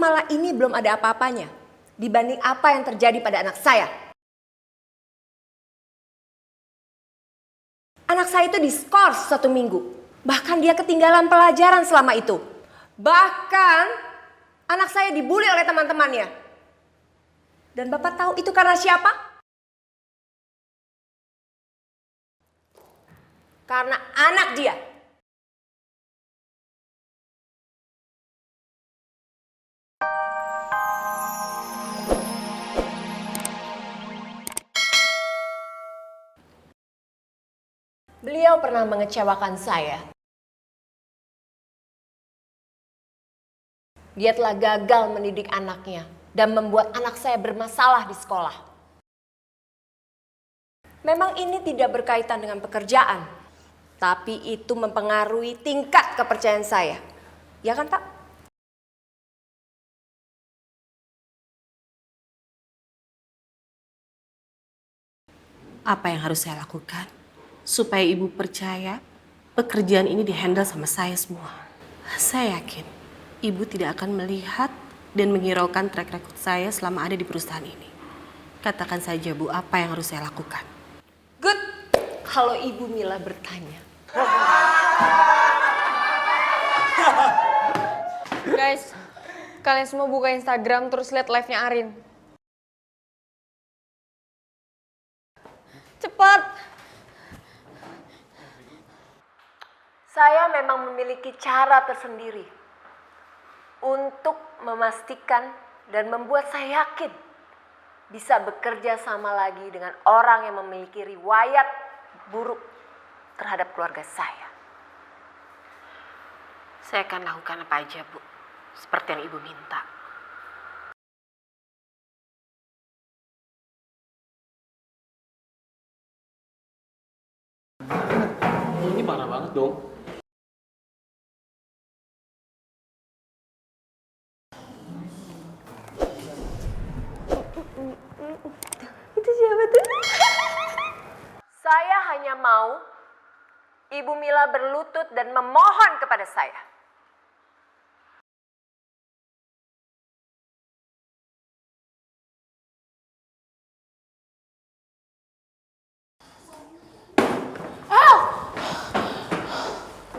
malah ini belum ada apa-apanya dibanding apa yang terjadi pada anak saya. Anak saya itu diskors 1 minggu. Bahkan dia ketinggalan pelajaran selama itu. Bahkan anak saya dibully oleh teman-temannya. Dan Bapak tahu itu karena siapa? Karena anak dia. Beliau pernah mengecewakan saya. Dia telah gagal mendidik anaknya dan membuat anak saya bermasalah di sekolah. Memang ini tidak berkaitan dengan pekerjaan, tapi itu mempengaruhi tingkat kepercayaan saya. Ya kan, Pak? Apa yang harus saya lakukan supaya ibu percaya pekerjaan ini dihandle sama saya semua? Saya yakin ibu tidak akan melihat dan menghiraukan track record saya selama ada di perusahaan ini. Katakan saja Bu, apa yang harus saya lakukan? Good. Kalau Ibu Mila bertanya. Guys, kalian semua buka Instagram terus lihat live-nya Arin. Cepat! Saya memang memiliki cara tersendiri untuk memastikan dan membuat saya yakin bisa bekerja sama lagi dengan orang yang memiliki riwayat buruk terhadap keluarga saya. Saya akan lakukan apa aja Bu, seperti yang ibu minta. Ini parah banget dong. Itu siapa tuh? Saya hanya mau Ibu Mila berlutut dan memohon kepada saya.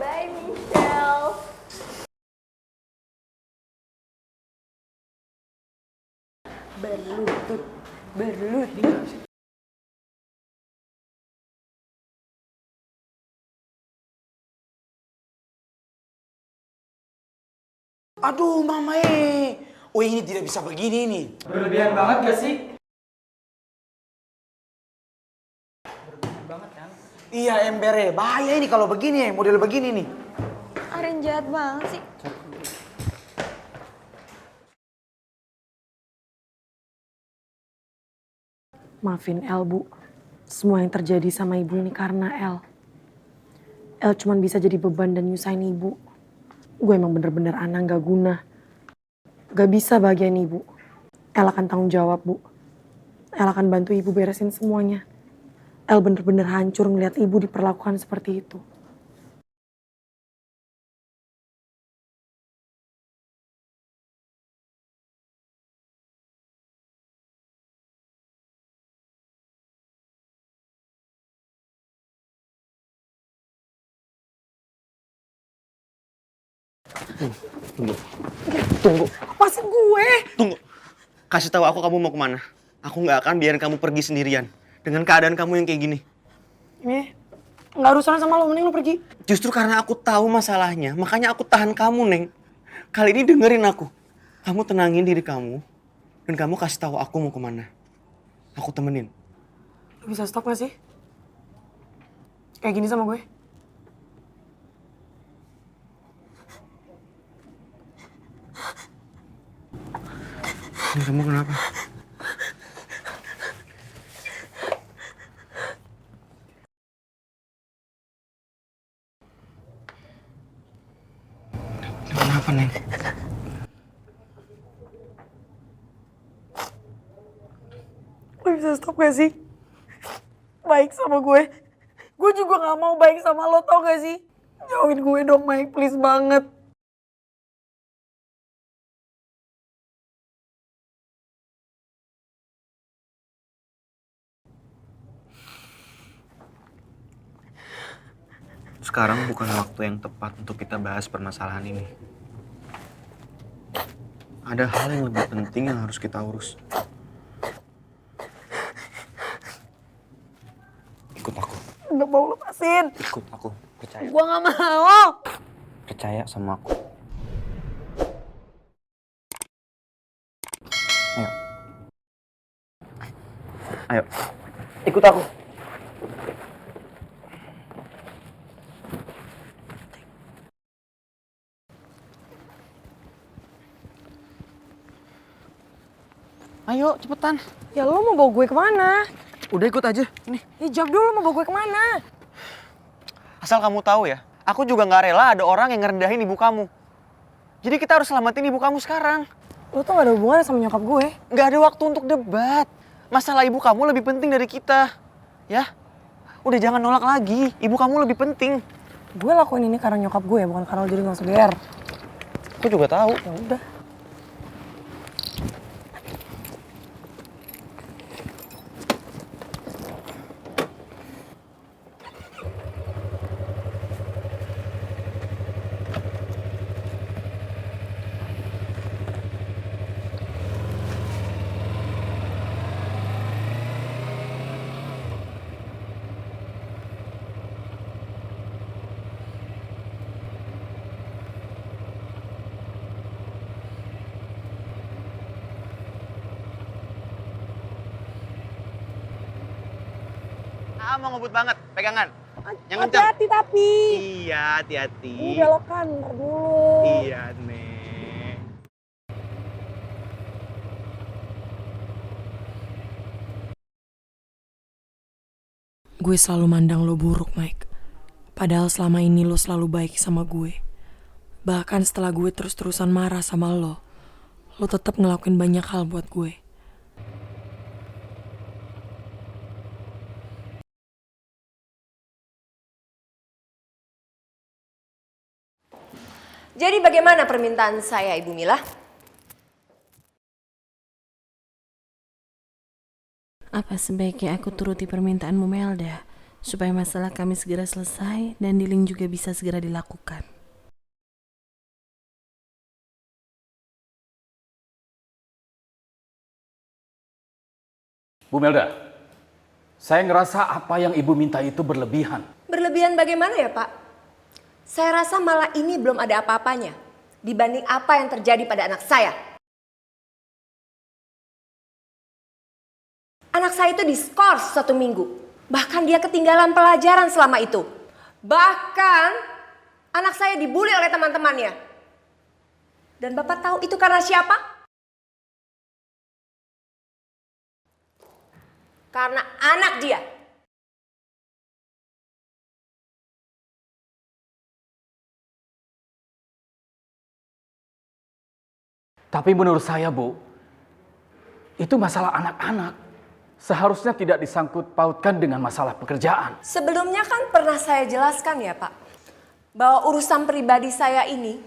Bye, Michelle. Berlutut. Aduh, Mama Oh, ini tidak bisa begini nih. Berlebihan banget gak sih? Iya, embere. Bahaya ini kalau begini, model begini nih. Arin jahat banget sih. Maafin El, Bu. Semua yang terjadi sama ibu ini karena El. El cuma bisa jadi beban dan nyusahin ibu. Gue emang bener-bener anak gak guna. Gak bisa bahagiain ibu. El akan tanggung jawab, Bu. El akan bantu ibu beresin semuanya. El bener-bener hancur ngeliat ibu diperlakukan seperti itu. Tunggu. Apa sih gue? Tunggu. Kasih tahu aku kamu mau kemana. Aku nggak akan biarin kamu pergi sendirian. Dengan keadaan kamu yang kayak gini. Ini gak urusan sama lo, mending lo pergi. Justru karena aku tahu masalahnya, makanya aku tahan kamu, Neng. Kali ini dengerin aku. Kamu tenangin diri kamu. Dan kamu kasih tahu aku mau kemana. Aku temenin. Lo bisa stop gak sih? Kayak gini sama gue? Ini kamu kenapa? Ini kenapa, Neng? Lo bisa stop gak sih? Baik sama gue. Gue juga gak mau baik sama lo, tau gak sih? Jauhin gue dong, Mike. Please banget. sekarang bukan waktu yang tepat untuk kita bahas permasalahan ini. Ada hal yang lebih penting yang harus kita urus. Ikut aku. Gak mau lepasin. Ikut aku. Percaya. Gue gak mau. Percaya sama aku. Ayo. Ayo. Ikut aku. Ayo, cepetan. Ya lo mau bawa gue kemana? Udah ikut aja. Nih. Ya jawab dulu mau bawa gue kemana? Asal kamu tahu ya, aku juga nggak rela ada orang yang ngerendahin ibu kamu. Jadi kita harus selamatin ibu kamu sekarang. Lo tuh gak ada hubungannya sama nyokap gue. Nggak ada waktu untuk debat. Masalah ibu kamu lebih penting dari kita. Ya? Udah jangan nolak lagi. Ibu kamu lebih penting. Gue lakuin ini karena nyokap gue, bukan karena lo jadi gak usah GR. Aku juga tahu. Ya udah. Mau ngebut banget, pegangan. Yang kencang. Hati-hati tapi. Iya, hati-hati. Belokan, ntar dulu. Iya, Nek. Gue selalu mandang lo buruk, Mike. Padahal selama ini lo selalu baik sama gue. Bahkan setelah gue terus-terusan marah sama lo tetap ngelakuin banyak hal buat gue. Jadi bagaimana permintaan saya, Ibu Mila? Apa sebaiknya aku turuti permintaanmu, Melda, supaya masalah kami segera selesai dan dealing juga bisa segera dilakukan? Bu Melda, saya ngerasa apa yang Ibu minta itu berlebihan. Berlebihan bagaimana ya, Pak? Saya rasa malah ini belum ada apa-apanya dibanding apa yang terjadi pada anak saya. Anak saya itu diskors 1 minggu. Bahkan dia ketinggalan pelajaran selama itu. Bahkan anak saya dibully oleh teman-temannya. Dan Bapak tahu itu karena siapa? Karena anak dia. Tapi menurut saya, Bu, itu masalah anak-anak. Seharusnya tidak disangkut pautkan dengan masalah pekerjaan. Sebelumnya kan pernah saya jelaskan ya, Pak, bahwa urusan pribadi saya ini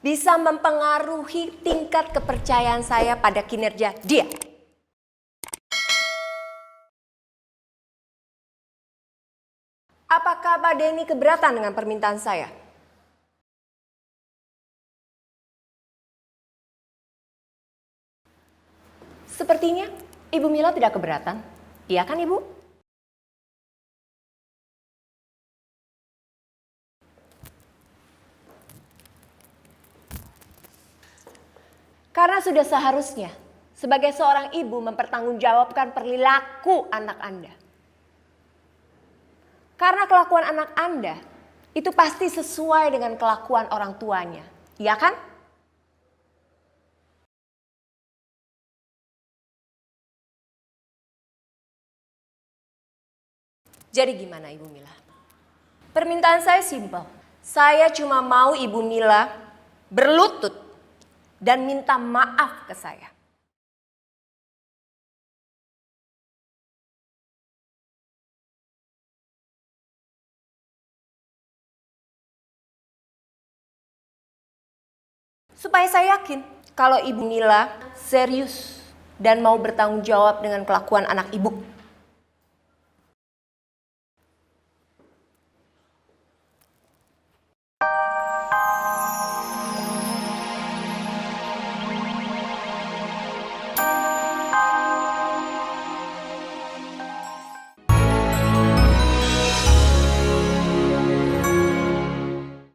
bisa mempengaruhi tingkat kepercayaan saya pada kinerja dia. Apakah Pak Denny keberatan dengan permintaan saya? Sepertinya Ibu Mila tidak keberatan. Iya kan, Ibu? Karena sudah seharusnya sebagai seorang ibu mempertanggungjawabkan perilaku anak Anda. Karena kelakuan anak Anda itu pasti sesuai dengan kelakuan orang tuanya. Iya kan? Jadi gimana Ibu Mila? Permintaan saya simpel. Saya cuma mau Ibu Mila berlutut dan minta maaf ke saya. Supaya saya yakin kalau Ibu Mila serius dan mau bertanggung jawab dengan kelakuan anak Ibu.